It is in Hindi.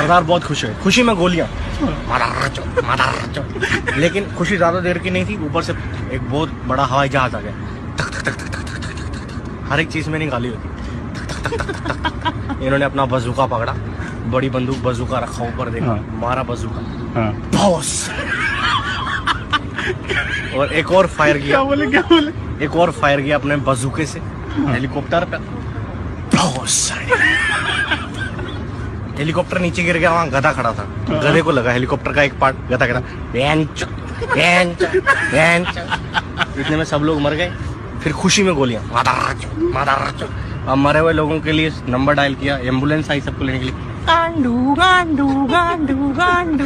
सरदार बहुत खुश है, खुशी में गोलियां, लेकिन खुशी ज्यादा देर की नहीं थी। ऊपर से एक बहुत बड़ा हवाई जहाज आ गया, तक तक तक तक तक तक, हर एक चीज में निकाली होती। इन्होंने अपना बजूका पकड़ा, बड़ी बंदूक बजूका रखा ऊपर, देखा, मारा बजूका, बॉस, और एक और फायर किया। क्या बोले? एक और फायर किया अपने बजूके से हेलीकॉप्टर पे, हेलीकॉप्टर नीचे गिर गया। वहाँ गधा खड़ा था, गधे को लगा हेलीकॉप्टर का एक पार्ट, गधा गधा इतने में सब लोग मर गए। फिर खुशी में गोलियां, अब मरे हुए लोगों के लिए नंबर डायल किया, एम्बुलेंस आई सबको लेने के लिए। गांडू गांडू गांडू गांडू